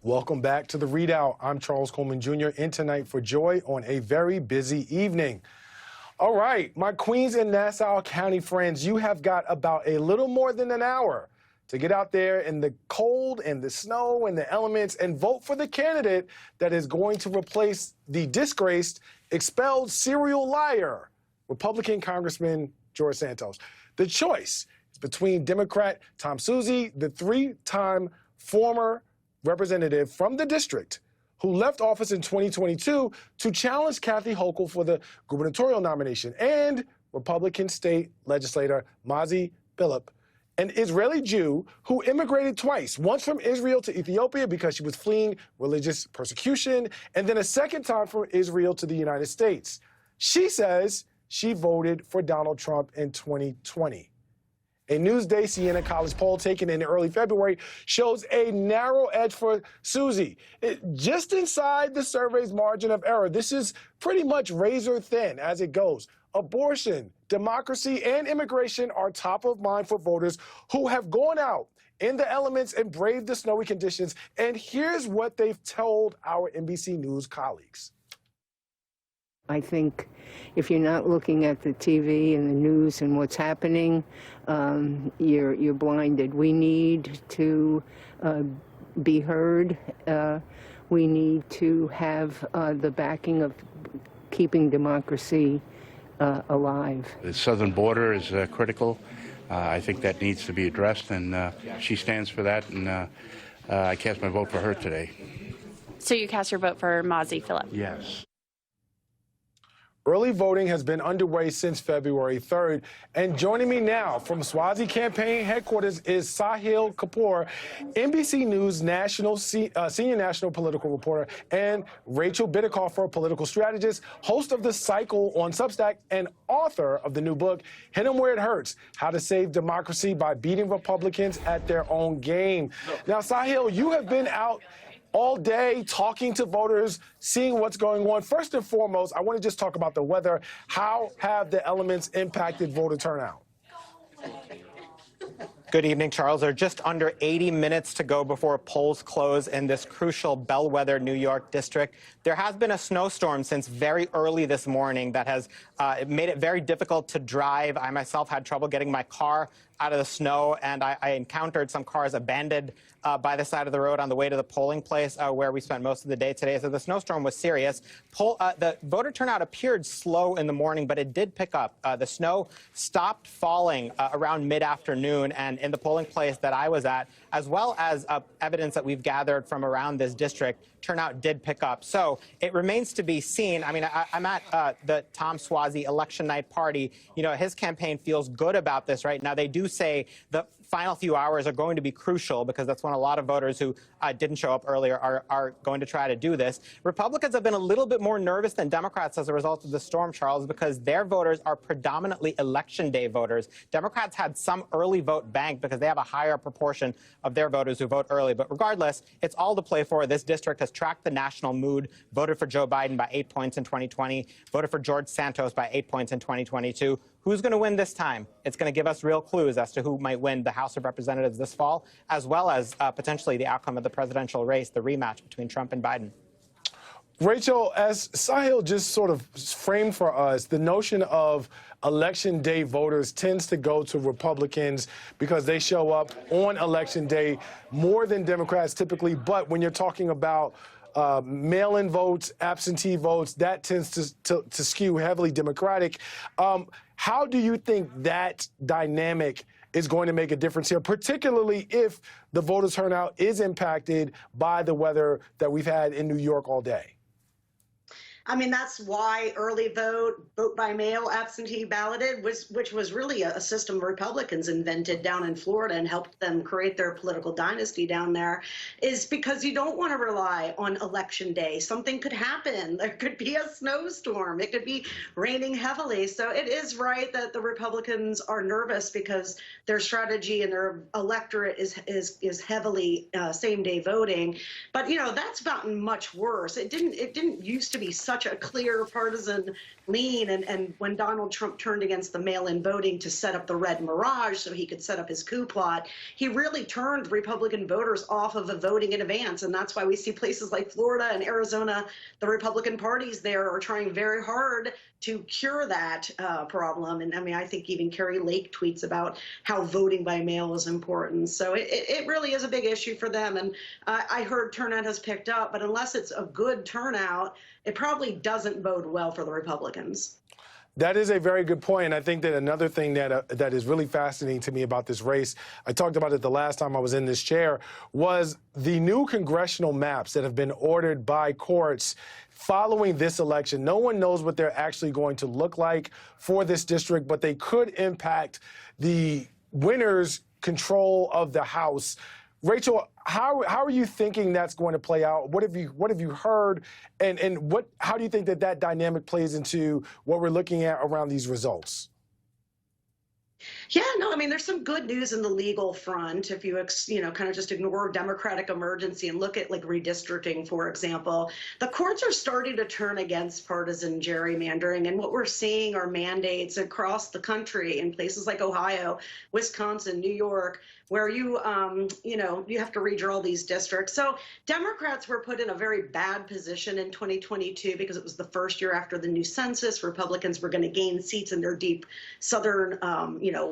Welcome back to The Readout. I'm Charles Coleman Jr. in tonight for Joy on a very busy evening. All right, my Queens and Nassau County friends, you have got about a little more than an hour to get out there in the cold and the snow and the elements and vote for the candidate that is going to replace the disgraced, expelled serial liar, Republican Congressman George Santos. The choice is between Democrat Tom Suozzi, the three-time former representative from the district who left office in 2022 to challenge Kathy Hochul for the gubernatorial nomination, and Republican state legislator Mazi Philip, an Israeli Jew who immigrated twice, once from Israel to Ethiopia because she was fleeing religious persecution, and then a second time from Israel to the United States. She says she voted for Donald Trump in 2020. A Newsday Siena College poll taken in early February shows a narrow edge for Suozzi, just inside the survey's margin of error. This is pretty much razor thin as it goes. Abortion, democracy, and immigration are top of mind for voters who have gone out in the elements and braved the snowy conditions. And here's what they've told our NBC News colleagues. I think if you're not looking at the TV and the news and what's happening, you're blinded. We need to be heard. We need to have the backing of keeping democracy alive. The southern border is critical. I think that needs to be addressed, and she stands for that, and I cast my vote for her today. So you cast your vote for Mazi Philip? Yes. Early voting has been underway since February 3rd. And joining me now from Suozzi campaign headquarters is Sahil Kapoor, NBC News senior national political reporter, and Rachel Bidikofer, political strategist, host of The Cycle on Substack, and author of the new book, Hit 'em Where It Hurts, How to Save Democracy by Beating Republicans at Their Own Game. Now, Sahil, you have been out all day talking to voters, seeing what's going on. First and foremost, I want to just talk about the weather. How have the elements impacted voter turnout? Good evening, Charles. There are just under 80 minutes to go before polls close in this crucial bellwether New York district. There has been a snowstorm since very early this morning that has made it very difficult to drive. I myself had trouble getting my car out of the snow, and I encountered some cars abandoned by the side of the road on the way to the polling place where we spent most of the day today. So the snowstorm was serious. The voter turnout appeared slow in the morning, but it did pick up. The snow stopped falling around mid-afternoon, and in the polling place that I was at, as well as evidence that we've gathered from around this district, turnout did pick up. So it remains to be seen. I mean, I'm at the Tom Suozzi election night party. You know, his campaign feels good about this right now. They do say the final few hours are going to be crucial because that's when a lot of voters who didn't show up earlier are going to try to do this. Republicans have been a little bit more nervous than Democrats as a result of the storm, Charles, because their voters are predominantly election day voters. Democrats had some early vote banked because they have a higher proportion of their voters who vote early. But regardless, it's all to play for. This district has tracked the national mood, voted for Joe Biden by 8 points in 2020, voted for George Santos by 8 points in 2022. Who's going to win this time? It's going to give us real clues as to who might win the House of Representatives this fall, as well as potentially the outcome of the presidential race, the rematch between Trump and Biden. Rachel, as Sahil just sort of framed for us, the notion of election day voters tends to go to Republicans because they show up on election day more than Democrats typically. But when you're talking about mail-in votes, absentee votes, that tends to skew heavily Democratic. How do you think that dynamic is going to make a difference here, particularly if the voter turnout is impacted by the weather that we've had in New York all day? I mean, that's why early vote, vote by mail, absentee balloted, which was really a system Republicans invented down in Florida and helped them create their political dynasty down there, is because you don't want to rely on election day. Something could happen. There could be a snowstorm. It could be raining heavily. So it is right that the Republicans are nervous because their strategy and their electorate is heavily same-day voting. But, you know, that's gotten much worse. It didn't used to be such such a clear partisan lean. And when Donald Trump turned against the mail-in voting to set up the red mirage so he could set up his coup plot, he really turned Republican voters off of the voting in advance. And that's why we see places like Florida and Arizona, the Republican parties there are trying very hard to cure that problem. And I mean, I think even Carrie Lake tweets about how voting by mail is important. So it really is a big issue for them. And I heard turnout has picked up, but unless it's a good turnout, it probably doesn't bode well for the Republicans. That is a very good point. And I think that another thing that is really fascinating to me about this race, I talked about it the last time I was in this chair, was the new congressional maps that have been ordered by courts following this election. No one knows what they're actually going to look like for this district, but they could impact the winner's control of the House. Rachel, how are you thinking that's going to play out? What have you heard, and how do you think that dynamic plays into what we're looking at around these results? Yeah, no, I mean, there's some good news in the legal front. If you, kind of just ignore Democratic emergency and look at like redistricting, for example, the courts are starting to turn against partisan gerrymandering. And what we're seeing are mandates across the country in places like Ohio, Wisconsin, New York, where you have to redraw these districts. So Democrats were put in a very bad position in 2022 because it was the first year after the new census. Republicans were going to gain seats in their deep southern,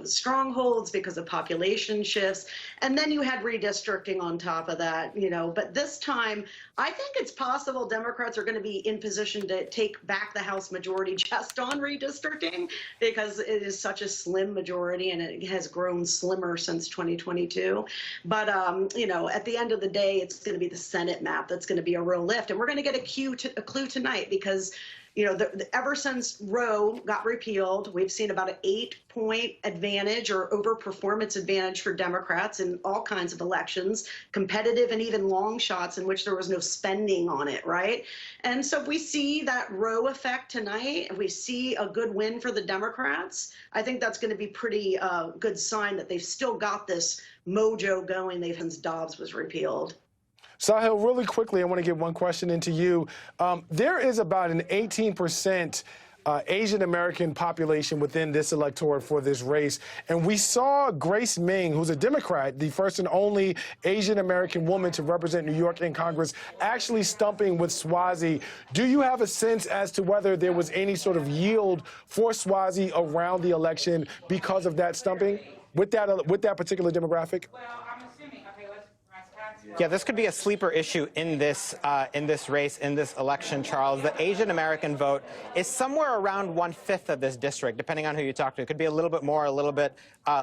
strongholds because of population shifts. And then you had redistricting on top of that, But this time, I think it's possible Democrats are going to be in position to take back the House majority just on redistricting because it is such a slim majority and it has grown slimmer since 2022. But, at the end of the day, it's going to be the Senate map that's going to be a real lift. And we're going to get a clue tonight because ever since Roe got repealed, we've seen about an 8-point advantage or overperformance advantage for Democrats in all kinds of elections, competitive and even long shots in which there was no spending on it, right? And so if we see that Roe effect tonight, if we see a good win for the Democrats, I think that's going to be pretty good sign that they've still got this mojo going since Dobbs was repealed. Sahil, really quickly, I want to get one question into you. There is about an 18% Asian American population within this electorate for this race. And we saw Grace Meng, who's a Democrat, the first and only Asian American woman to represent New York in Congress, actually stumping with Swazi. Do you have a sense as to whether there was any sort of yield for Swazi around the election because of that stumping with that particular demographic? Yeah, this could be a sleeper issue in this race, in this election, Charles. The Asian American vote is somewhere around 1/5 of this district, depending on who you talk to. It could be a little bit more, a little bit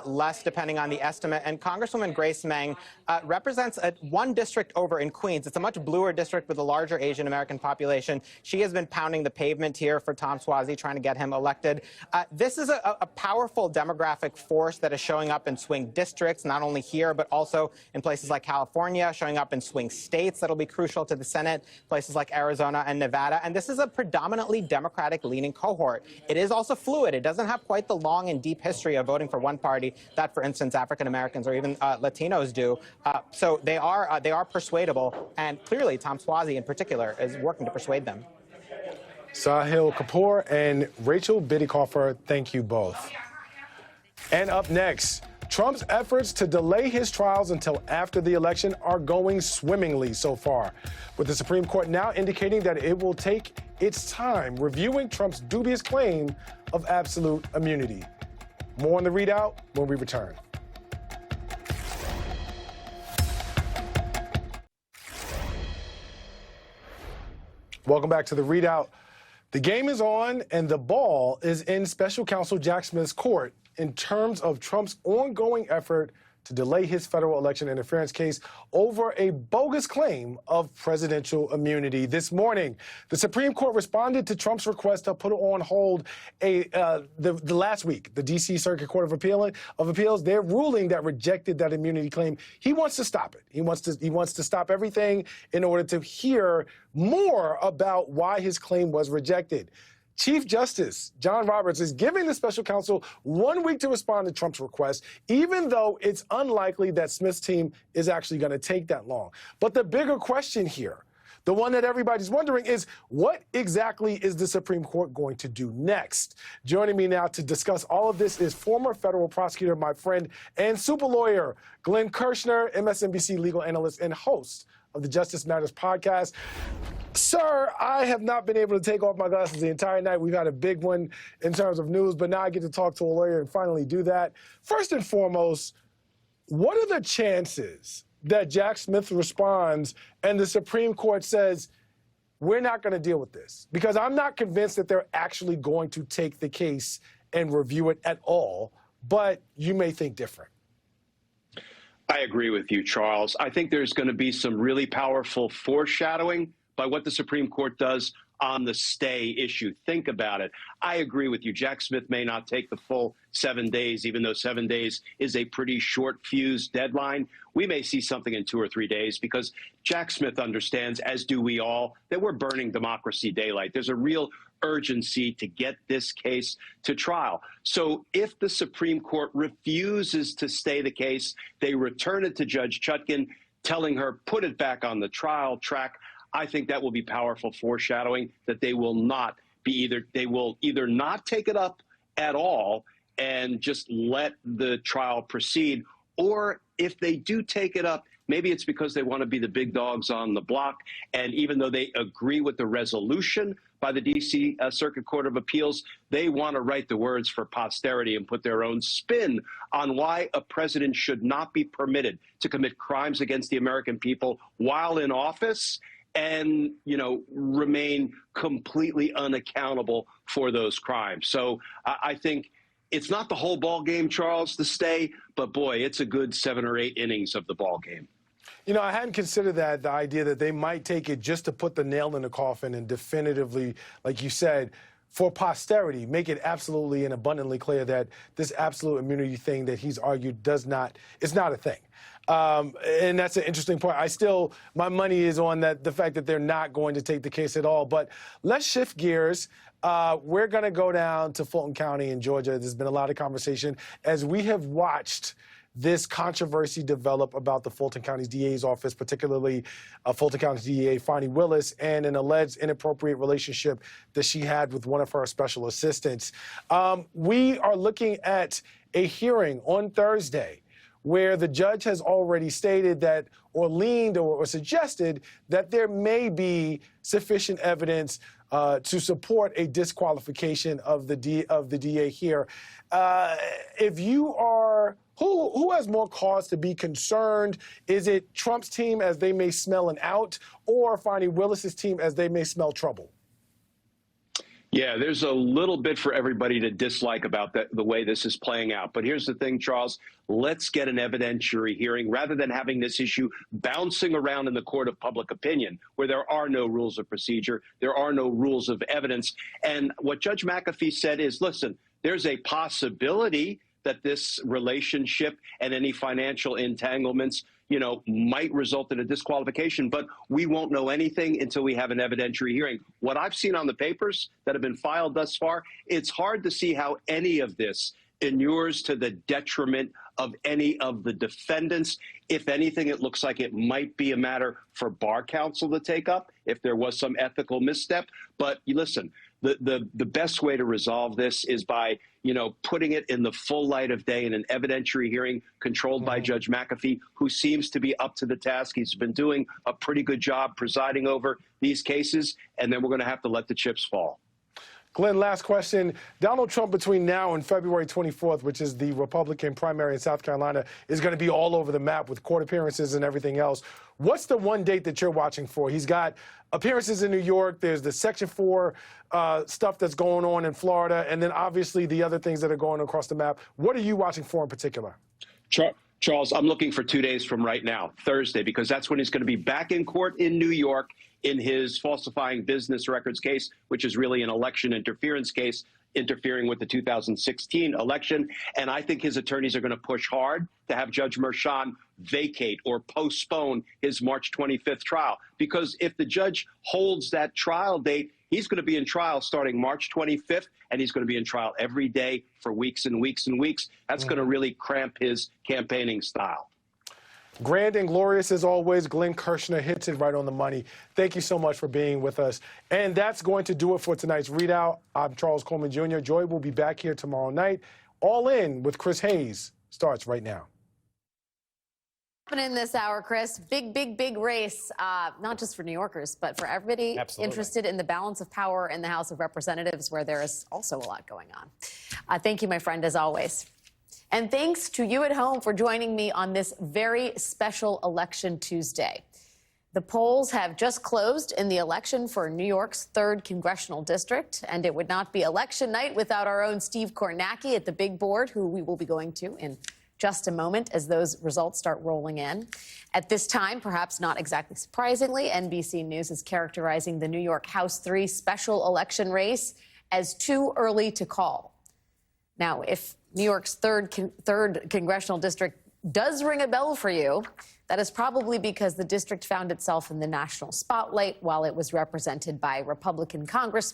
less, depending on the estimate. And Congresswoman Grace Meng represents one district over in Queens. It's a much bluer district with a larger Asian American population. She has been pounding the pavement here for Tom Swazi, trying to get him elected. This is a powerful demographic force that is showing up in swing districts, not only here, but also in places like California, showing up in swing states that'll be crucial to the Senate, places like Arizona and Nevada. And this is a predominantly Democratic-leaning cohort. It is also fluid. It doesn't have quite the long and deep history of voting for one party that, for instance, African Americans or even Latinos do. So they are persuadable, and clearly Tom Swazi in particular is working to persuade them. Sahil Kapoor and Rachel Bidikofer, thank you both. And up next, Trump's efforts to delay his trials until after the election are going swimmingly so far, with the Supreme Court now indicating that it will take its time reviewing Trump's dubious claim of absolute immunity. More on the readout when we return. Welcome back to the readout. The game is on and the ball is in special counsel Jack Smith's court in terms of Trump's ongoing effort to delay his federal election interference case over a bogus claim of presidential immunity. This morning, the Supreme Court responded to Trump's request to put on hold the last week, the D.C. Circuit Court of Appeals, their ruling that rejected that immunity claim. He wants to stop it. He wants to stop everything in order to hear more about why his claim was rejected. Chief Justice John Roberts is giving the special counsel 1 week to respond to Trump's request, even though it's unlikely that Smith's team is actually going to take that long. But the bigger question here, the one that everybody's wondering is, what exactly is the Supreme Court going to do next? Joining me now to discuss all of this is former federal prosecutor, my friend, and super lawyer, Glenn Kirshner, MSNBC legal analyst and host of the Justice Matters podcast. Sir, I have not been able to take off my glasses the entire night. We've had a big one in terms of news, but now I get to talk to a lawyer and finally do that. First and foremost, what are the chances that Jack Smith responds and the Supreme Court says, we're not going to deal with this? Because I'm not convinced that they're actually going to take the case and review it at all, but you may think different. I agree with you, Charles. I think there's going to be some really powerful foreshadowing by what the Supreme Court does on the stay issue. Think about it. I agree with you. Jack Smith may not take the full 7 days, even though 7 days is a pretty short fuse deadline. We may see something in 2 or 3 days because Jack Smith understands, as do we all, that we're burning democracy daylight. There's a real urgency to get this case to trial. So if the Supreme Court refuses to stay the case, they return it to Judge Chutkan, telling her, put it back on the trial track. I think that will be powerful foreshadowing that they will either not take it up at all and just let the trial proceed, or if they do take it up, maybe it's because they want to be the big dogs on the block. And even though they agree with the resolution by the D.C. Circuit Court of Appeals, they want to write the words for posterity and put their own spin on why a president should not be permitted to commit crimes against the American people while in office and, remain completely unaccountable for those crimes. So I think it's not the whole ball game, Charles, to stay, but boy, it's a good 7 or 8 innings of the ball game. I hadn't considered the idea that they might take it just to put the nail in the coffin and definitively, like you said, for posterity, make it absolutely and abundantly clear that this absolute immunity thing that he's argued it's not a thing. And that's an interesting point. My money is on the fact that they're not going to take the case at all. But let's shift gears. We're going to go down to Fulton County in Georgia. There's been a lot of conversation as we have watched this controversy develop about the Fulton County DA's office, particularly Fulton County DA Fani Willis, and an alleged inappropriate relationship that she had with one of her special assistants. We are looking at a hearing on Thursday where the judge has already stated that, or leaned or suggested that there may be sufficient evidence to support a disqualification of the DA here. If you are, who has more cause to be concerned? Is it Trump's team as they may smell an out, or Fani Willis's team as they may smell trouble? Yeah, there's a little bit for everybody to dislike about the way this is playing out. But here's the thing, Charles. Let's get an evidentiary hearing rather than having this issue bouncing around in the court of public opinion where there are no rules of procedure, there are no rules of evidence. And what Judge McAfee said is, listen, there's a possibility that this relationship and any financial entanglements might result in a disqualification, but we won't know anything until we have an evidentiary hearing. What I've seen on the papers that have been filed thus far, it's hard to see how any of this inures to the detriment of any of the defendants. If anything, it looks like it might be a matter for bar counsel to take up if there was some ethical misstep. But listen, the best way to resolve this is by, putting it in the full light of day in an evidentiary hearing controlled by Judge McAfee, who seems to be up to the task. He's been doing a pretty good job presiding over these cases, and then we're going to have to let the chips fall. Glenn, last question. Donald Trump, between now and February 24th, which is the Republican primary in South Carolina, is going to be all over the map with court appearances and everything else. What's the one date that you're watching for? He's got appearances in New York. There's the Section 4 stuff that's going on in Florida, and then obviously the other things that are going across the map. What are you watching for in particular? Charles, I'm looking for 2 days from right now, Thursday, because that's when he's going to be back in court in New York in his falsifying business records case, which is really an election interference case, interfering with the 2016 election. And I think his attorneys are going to push hard to have Judge Merchan vacate or postpone his March 25th trial. Because if the judge holds that trial date, he's going to be in trial starting March 25th, and he's going to be in trial every day for weeks and weeks and weeks. That's going to really cramp his campaigning style. Grand and glorious as always. Glenn Kirshner hits it right on the money. Thank you so much for being with us. And that's going to do it for tonight's Readout. I'm Charles Coleman Jr. Joy will be back here tomorrow night. All In with Chris Hayes starts right now. In this hour, Chris, big race, not just for New Yorkers, but for everybody interested in the balance of power in the House of Representatives, where there is also a lot going on. Thank you, my friend, as always. And thanks to you at home for joining me on this very special Election Tuesday. The polls have just closed in the election for New York's 3rd congressional district, and it would not be election night without our own Steve Kornacki at the big board, who we will be going to in just a moment as those results start rolling in. At this time, perhaps not exactly surprisingly, NBC News is characterizing the New York House 3 special election race as too early to call. Now, if New York's 3rd congressional district does ring a bell for you, that is probably because the district found itself in the national spotlight while it was represented by Republican Congressmen